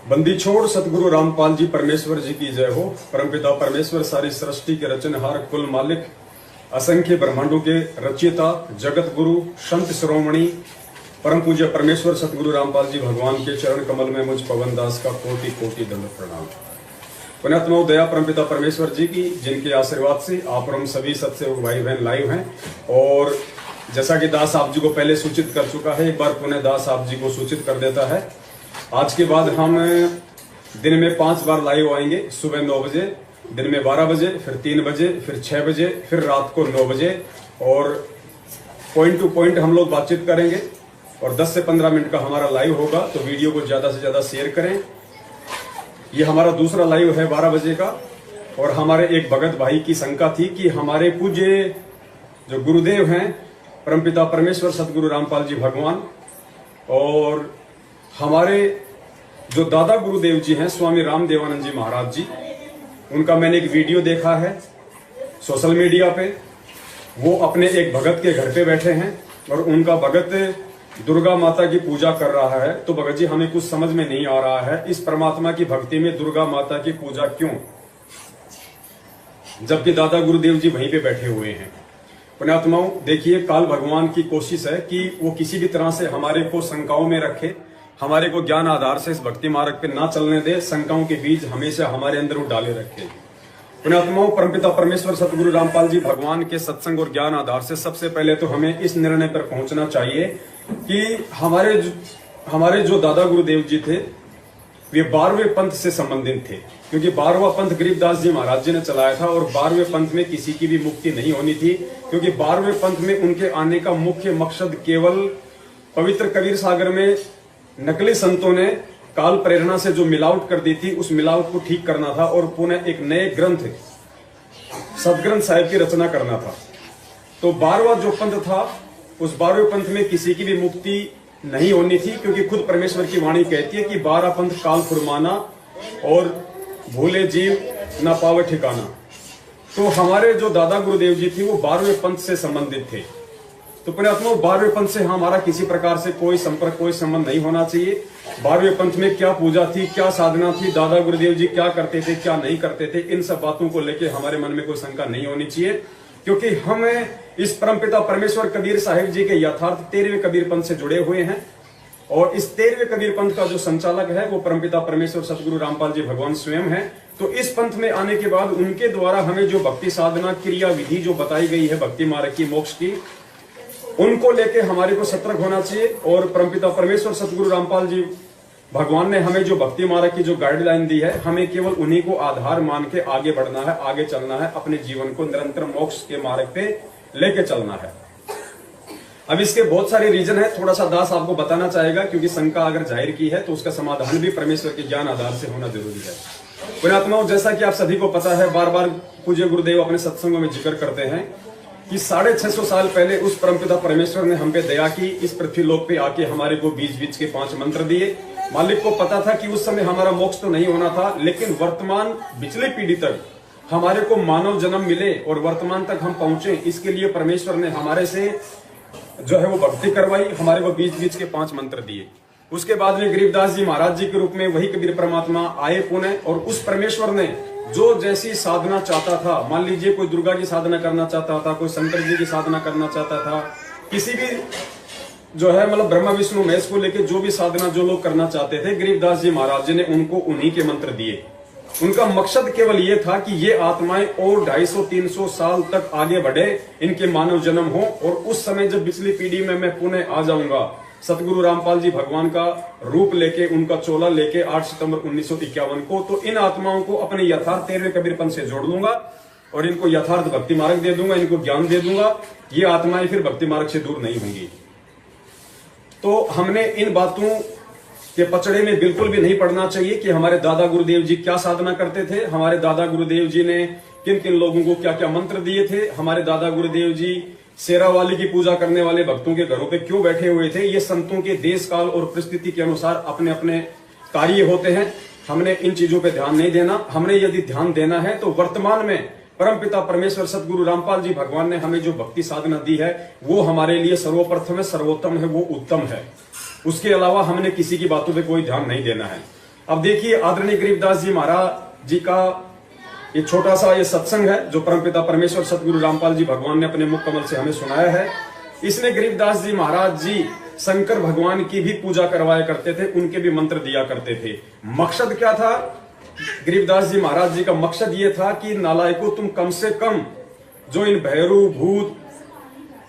बंदी छोड़ सतगुरु रामपाल जी परमेश्वर जी की जय हो। परमपिता परमेश्वर सारी सृष्टि के रचनहार, कुल मालिक, असंख्य ब्रह्मांडों के रचयिता, जगत गुरु, संत शिरोमणि, परम पूज्य परमेश्वर सतगुरु रामपाल जी भगवान के चरण कमल में मुझ पवन दास का कोटि कोटि दंड प्रणाम। पुण्यात्मा दया परमपिता परमेश्वर जी की, जिनके आशीर्वाद से आप हम सभी सत्सेवक भाई बहन लाइव हैं। और जैसा कि दास आप जी को पहले सूचित कर चुका है, एक बार पुनः दास आप जी को सूचित कर देता है। आज के बाद हम दिन में 5 बार लाइव आएंगे। सुबह 9 बजे, दिन में 12 बजे, फिर 3 बजे, फिर 6 बजे, फिर रात को 9 बजे। और पॉइंट टू पॉइंट हम लोग बातचीत करेंगे और 10 से 15 मिनट का हमारा लाइव होगा। तो वीडियो को ज्यादा से ज्यादा शेयर करें। ये हमारा दूसरा लाइव है 12 बजे का। और हमारे एक भगत भाई की शंका थी कि हमारे पूज्य जो गुरुदेव हैं परमपिता परमेश्वर सतगुरु रामपाल जी भगवान, और हमारे जो दादा गुरुदेव जी हैं स्वामी रामदेवानंद जी महाराज जी, उनका मैंने एक वीडियो देखा है सोशल मीडिया पे। वो अपने एक भगत के घर पे बैठे हैं और उनका भगत दुर्गा माता की पूजा कर रहा है। तो भगत जी, हमें कुछ समझ में नहीं आ रहा है, इस परमात्मा की भक्ति में दुर्गा माता की पूजा क्यों, जबकि दादा गुरुदेव जी वहीं पे बैठे हुए हैं। पुण्यात्माओं, देखिए, काल भगवान की कोशिश है कि वो किसी भी तरह से हमारे को शंकाओं में रखे, हमारे को ज्ञान आधार से इस भक्ति मार्ग पे ना चलने दे, शंकाओं के बीज हमेशा हमारे अंदर वो डाले रखे। पुण्यात्माओं, परमपिता परमेश्वर सतगुरु रामपाल जी भगवान के सत्संग और ज्ञान आधार से सबसे पहले तो हमें इस निर्णय पर पहुंचना चाहिए कि हमारे जो दादा गुरुदेव जी थे वे 12वें पंथ से संबंधित थे, क्योंकि 12वां पंथ गरीबदास जी महाराज जी ने चलाया था। और 12वें पंथ में किसी की भी मुक्ति नहीं होनी थी, क्योंकि 12वें पंथ में उनके आने का मुख्य मकसद केवल पवित्र कबीर सागर में नकली संतों ने काल प्रेरणा से जो मिलावट कर दी थी, उस मिलावट को ठीक करना था और पुनः एक नए ग्रंथ सदग्रंथ साहिब की रचना करना था। तो 12वां जो पंथ था, उस 12वें पंथ में किसी की भी मुक्ति नहीं होनी थी, क्योंकि खुद परमेश्वर की वाणी कहती है कि 12 पंथ काल फुरमाना और भूले जीव न पावे ठिकाना। तो हमारे जो दादा गुरुदेव जी थे वो 12वें पंथ से संबंधित थे। तो पुण्यात्मा, 12वें पंथ से हमारा किसी प्रकार से कोई संपर्क, कोई संबंध नहीं होना चाहिए। 12वें पंथ में क्या पूजा थी, क्या साधना थी, दादा गुरुदेव जी क्या करते थे, क्या नहीं करते थे, इन सब बातों को लेकर हमारे मन में कोई शंका नहीं होनी चाहिए, क्योंकि हम इस परमपिता परमेश्वर कबीर साहिब जी के यथार्थ 13वें कबीर पंथ से जुड़े हुए हैं। और इस 13वें कबीर पंथ का जो संचालक है वो परमपिता परमेश्वर सतगुरु रामपाल जी भगवान स्वयं है। तो इस पंथ में आने के बाद उनके द्वारा हमें जो भक्ति साधना क्रिया विधि जो बताई गई है भक्ति मार्ग की, मोक्ष की, उनको लेके हमारे को सतर्क होना चाहिए। और परमपिता परमेश्वर सतगुरु रामपाल जी भगवान ने हमें जो भक्ति मार्ग की जो गाइडलाइन दी है, हमें केवल उन्हीं को आधार मान के आगे बढ़ना है, आगे चलना है, अपने जीवन को निरंतर मोक्ष के मार्ग पे लेके चलना है। अब इसके बहुत सारे रीजन है, थोड़ा सा दास आपको बताना चाहेगा, क्योंकि शंका अगर जाहिर की है तो उसका समाधान भी परमेश्वर के ज्ञान आधार से होना जरूरी है। पुण्यात्माओं, जैसा कि आप सभी को पता है, बार बार पूज्य गुरुदेव अपने सत्संगों में जिक्र करते हैं कि 650 साल पहले उस परमपिता परमेश्वर ने हम पे दया की, इस पृथ्वी लोक पे आके हमारे को बीच बीच के 5 मंत्र दिए। मालिक को पता था कि उस समय हमारा मोक्ष तो नहीं होना था, लेकिन वर्तमान पिछली पीढ़ी तक हमारे को मानव जन्म मिले और वर्तमान तक हम पहुंचे, इसके लिए परमेश्वर ने हमारे से जो है वो भक्ति करवाई, हमारे को बीच बीच के 5 मंत्र दिए। उसके बाद में गरीबदास जी महाराज जी के रूप में वही कबीर परमात्मा आए पुनः, और उस परमेश्वर ने जो जैसी साधना चाहता था, मान लीजिए कोई दुर्गा की साधना करना चाहता था, कोई शंकर जी की साधना करना चाहता था, किसी भी जो है मतलब ब्रह्मा विष्णु महेश को लेके जो भी साधना जो लोग करना चाहते थे, गरीबदास जी महाराज जी ने उनको उन्हीं के मंत्र दिए। उनका मकसद केवल ये था कि ये आत्माएं और 250-300 साल तक आगे बढ़े, इनके मानव जन्म हो, और उस समय जब पिछली पीढ़ी में मैं पुनः आ जाऊंगा सतगुरु रामपाल जी भगवान का रूप लेके, उनका चोला लेके 8 सितंबर 1951 को, तो इन आत्माओं को अपने यथार्थ 13वें कबीर पंथ से जोड़ लूंगा और इनको यथार्थ भक्ति मार्ग दे दूंगा, इनको ज्ञान दे दूंगा। ये आत्माएं फिर भक्ति मार्ग से दूर नहीं होंगी। तो हमने इन बातों के पचड़े में बिल्कुल भी नहीं पड़ना चाहिए कि हमारे दादा गुरुदेव जी क्या साधना करते थे, हमारे दादा गुरुदेव जी ने किन किन लोगों को क्या क्या मंत्र दिए थे, हमारे दादा गुरुदेव जी शेरावाली की पूजा करने वाले भक्तों के घरों पे क्यों बैठे हुए थे। ये संतों के देश काल और परिस्थिति के अनुसार अपने अपने कार्य होते हैं। हमने इन चीजों पे ध्यान नहीं देना। हमने यदि ध्यान देना है तो वर्तमान में परमपिता परमेश्वर सतगुरु रामपाल जी भगवान ने हमें जो भक्ति साधना दी है वो हमारे लिए सर्वप्रथम है, सर्वोत्तम है, वो उत्तम है। उसके अलावा हमने किसी की बातों पे कोई ध्यान नहीं देना है। अब देखिए आदरणीय गरीबदास जी महाराज जी का ये छोटा सा ये सत्संग है जो परमपिता परमेश्वर सतगुरु रामपाल जी भगवान ने अपने मुख कमल से हमें सुनाया है। इसमें गरीबदास जी महाराज जी शंकर भगवान की भी पूजा करवाया करते थे, उनके भी मंत्र दिया करते थे। मकसद क्या था गरीबदास जी महाराज जी का? मकसद ये था कि नालायकों, तुम कम से कम जो इन भैरू भूत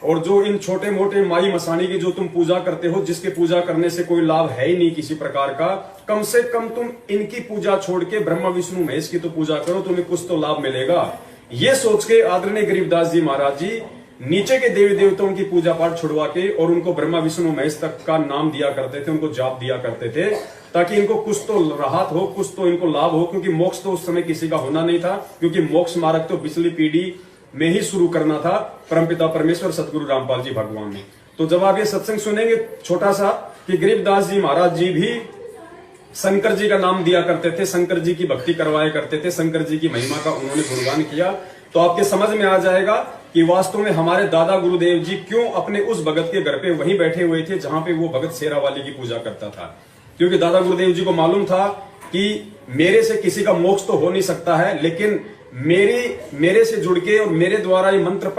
और जो इन छोटे मोटे माई मसानी की जो तुम पूजा करते हो, जिसके पूजा करने से कोई लाभ है ही नहीं किसी प्रकार का, कम से कम तुम इनकी पूजा छोड़ के ब्रह्मा विष्णु महेश की तो पूजा करो, तुम्हें कुछ तो लाभ मिलेगा। ये सोच के आदरणीय गरीबदास जी महाराज जी नीचे के देवी देवताओं की पूजा पाठ छुड़वा के और उनको ब्रह्मा विष्णु महेश तक का नाम दिया करते थे, उनको जाप दिया करते थे, ताकि इनको कुछ तो राहत हो, कुछ तो इनको लाभ हो। क्योंकि मोक्ष तो उस समय किसी का होना नहीं था, क्योंकि मोक्ष मार्ग तो पिछली पीढ़ी में ही शुरू करना था परमपिता परमेश्वर सतगुरु रामपाल जी भगवान ने। तो जब आप ये सत्संग सुनेंगे छोटा सा कि गरीबदास जी महाराज जी भी शंकर जी का नाम दिया करते थे, शंकर जी की भक्ति करवाया करते थे, शंकर जी की महिमा का उन्होंने गुणगान किया, तो आपके समझ में आ जाएगा कि वास्तव में हमारे दादा गुरुदेव जी क्यों अपने उस भगत के घर पे वहीं बैठे हुए थे जहां पे वो भगत शेरावाली की पूजा करता था। क्योंकि दादा गुरुदेव जी को मालूम था कि मेरे से किसी का मोक्ष तो हो नहीं सकता है, लेकिन मेरे से जुड़ के और मेरे द्वारा ये मंत्र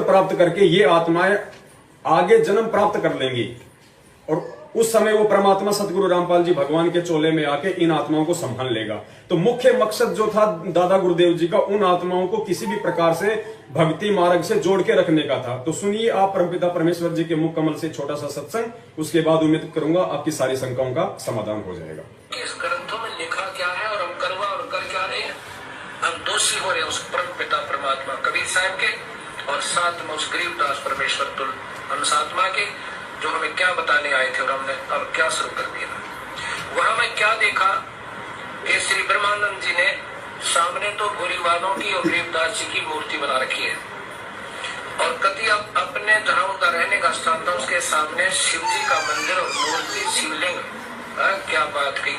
प्राप्त करके ये आत्माएं आगे जन्म प्राप्त कर लेंगी। और उस समय वो परमात्मा सतगुरु रामपाल जी भगवान के चोले में आके इन आत्माओं को संभाल लेगा। तो मुख्य मकसद जो था दादा गुरुदेव जी का, उन आत्माओं को किसी भी प्रकार से भक्ति मार्ग से जोड़ के रखने का था। तो सुनिए आप परमपिता परमेश्वर जी के मुख कमल से छोटा सा सत्संग, उसके बाद उम्मीद करूंगा आपकी सारी शंकाओं का समाधान हो जाएगा। इस ग्रंथों में लिखा क्या है और हम करवा और कर क्या रहे हैं? हम दोषी हो रहे हैं उस परमपिता परमात्मा कबीर साहब के, और साथ में उस गरीबदास परमेश्वर तुल अंशात्मा के, जो हमें क्या बताने आए थे और हमने अब क्या शुरू कर दिया। वहां मैं क्या देखा कि श्री ब्रह्मानंद जी ने सामने तो गोरीवालों की और गरीबदास जी की मूर्ति बना रखी है, और कति अपने जहां उनका रहने का स्थान था उसके सामने शिव जी का मंदिर और मूर्ति शिवलिंग। क्या बात की।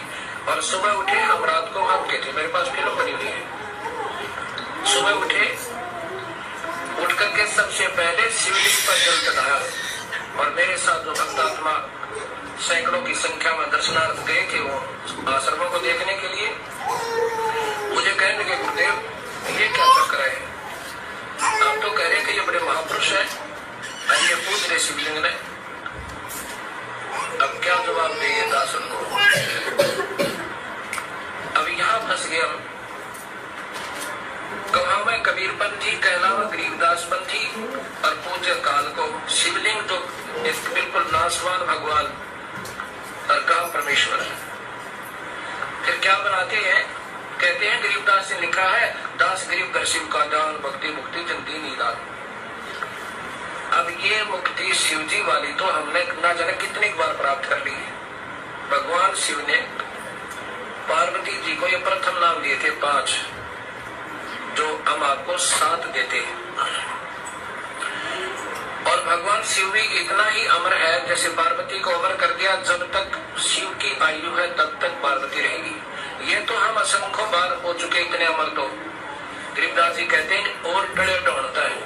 और सुबह उठे, हम रात को वहां के थे, मेरे पास फिल्म बनी हुई है। सुबह उठे, उठ करके सबसे पहले शिवलिंग पर जल चढ़ाया, और मेरे साथ जो भक्तात्मा सैकड़ों की संख्या में दर्शनार्थ गए थे वो आश्रमों को देखने के लिए, मुझे कहने लगे गुरुदेव ये क्या चक्कर है? आप तो कह रहे कि ये बड़े महापुरुष है, ये पूछ रहे शिवलिंग ने, अब क्या जवाब देंगे दासन को? अब यहाँ फंस गए हम। कहा मैं कबीरपंथी कहलावा गरीबदासपंथी, और पूज्य काल को शिवलिंग तो एक बिल्कुल नासवान भगवान और कहा परमेश्वर। फिर क्या बनाते हैं? कहते हैं गरीबदास ने लिखा है, दास गरीब कर शिव का दान, भक्ति मुक्ति जल्दी निदान। अब ये मुक्ति शिवजी वाली तो हमने ना जाने कितनी बार प्राप्त कर ली है। भगवान शिव ने पार्वती जी को ये प्रथम नाम दिए थे 5, जो हम आपको 7 देते हैं। और भगवान शिव भी इतना ही अमर है, जैसे पार्वती को अमर कर दिया, जब तक शिव की आयु है तब तक पार्वती रहेगी। ये तो हम असंख्य बार हो चुके इतने अमर। तो गरीबदास जी कहते हैं और टड़े ढूंढता है,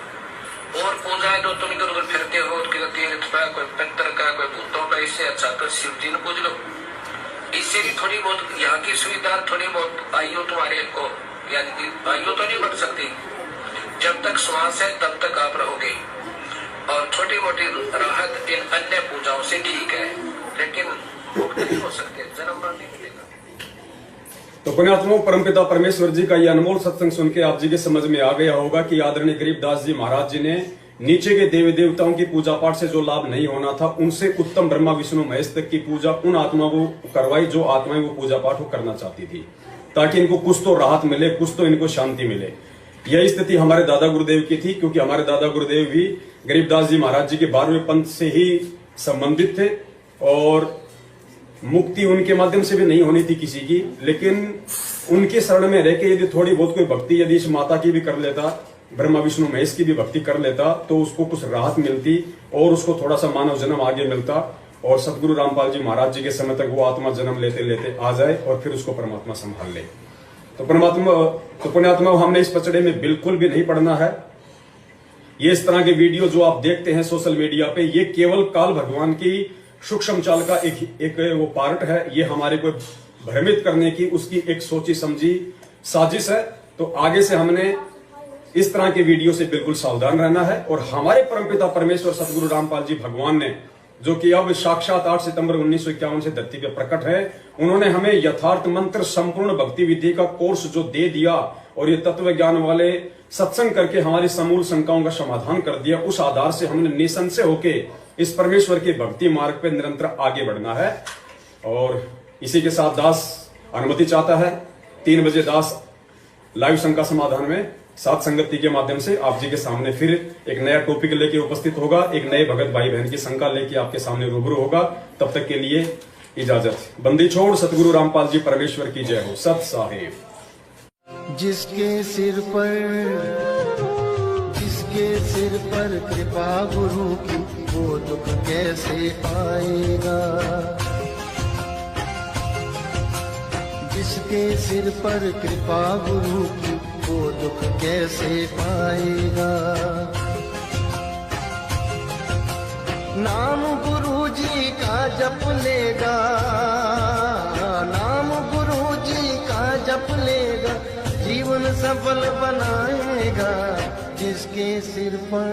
और पूजाएं तो तुम इधर उधर फिरते हो, तीर्थ का, कोई पितर का, कोई भूतों का, इससे अच्छा तो शिव जी ने पूज लो। इससे भी थोड़ी बहुत यहाँ की सुविधा, थोड़ी बहुत आयु तुम्हारे को, यानी कि आयु तो नहीं बढ़ सकती, जब तक श्वास है तब तक आप रहोगे, और छोटी मोटी राहत इन अन्य पूजाओं से ठीक है, लेकिन मुक्त नहीं हो सकते, जन्म नहीं मिलेगा। तो पुण्यात्माओं, परमपिता परमेश्वर जी का ये अनमोल सत्संग सुन के आप जी के समझ में आ गया होगा कि आदरणीय गरीबदास जी महाराज जी ने नीचे के देवी देवताओं की पूजा पाठ से जो लाभ नहीं होना था, उनसे उत्तम ब्रह्मा विष्णु महेश तक की पूजा उन आत्माओं को करवाई जो आत्माएं वो पूजा पाठ करना चाहती थी, ताकि इनको कुछ तो राहत मिले, कुछ तो इनको शांति मिले। यही स्थिति हमारे दादा गुरुदेव की थी, क्योंकि हमारे दादा गुरुदेव भी गरीबदास जी महाराज जी के 12वें पंथ से ही संबंधित थे, और मुक्ति उनके माध्यम से भी नहीं होनी थी किसी की, लेकिन उनके शरण में रह के यदि थोड़ी बहुत कोई भक्ति यदि इस माता की भी कर लेता, ब्रह्मा विष्णु महेश की भी भक्ति कर लेता, तो उसको कुछ राहत मिलती और उसको थोड़ा सा मानव जन्म आगे मिलता, और सतगुरु रामपाल जी महाराज जी के समय तक वो आत्मा जन्म लेते लेते आ जाए और फिर उसको परमात्मा संभाल ले। तो पुण्यात्मा, हमने इस पचड़े में बिल्कुल भी नहीं पड़ना है। ये इस तरह के वीडियो जो आप देखते हैं सोशल मीडिया पे, ये केवल काल भगवान की सूक्ष्म चाल का एक वो पार्ट है। ये हमारे को भ्रमित करने की उसकी एक सोची समझी साजिश है। तो आगे से हमने इस तरह के वीडियो से बिल्कुल सावधान रहना है। और हमारे परमपिता परमेश्वर सतगुरु रामपाल जी भगवान ने, जो कि अब साक्षात 8 सितंबर 1951 से धरती पे प्रकट है, उन्होंने हमें यथार्थ मंत्र संपूर्ण भक्ति विधि का कोर्स जो दे दिया और ये तत्व ज्ञान वाले सत्संग करके हमारी समूल शंकाओं का समाधान कर दिया, उस आधार से हमने निसंशय होके इस परमेश्वर के भक्ति मार्ग पे निरंतर आगे बढ़ना है। और इसी के साथ दास अनुमति चाहता है 3 बजे दास लाइव शंका समाधान में सात संगति के माध्यम से आप जी के सामने फिर एक नया टॉपिक लेके उपस्थित होगा, एक नए भगत भाई बहन की शंका लेके आपके सामने रूबरू होगा। तब तक के लिए इजाजत, बंदी छोड़। सतगुरु रामपाल जी परमेश्वर की जय हो। सत साहिब। जिसके सिर पर कृपा गुरु की, वो दुख कैसे पाएगा। जिसके सिर पर कृपा गुरु की, वो दुख कैसे पाएगा। नाम गुरु जी का जप लेगा, नाम गुरु जी का जप लेगा, जीवन सफल बनाएगा। जिसके सिर पर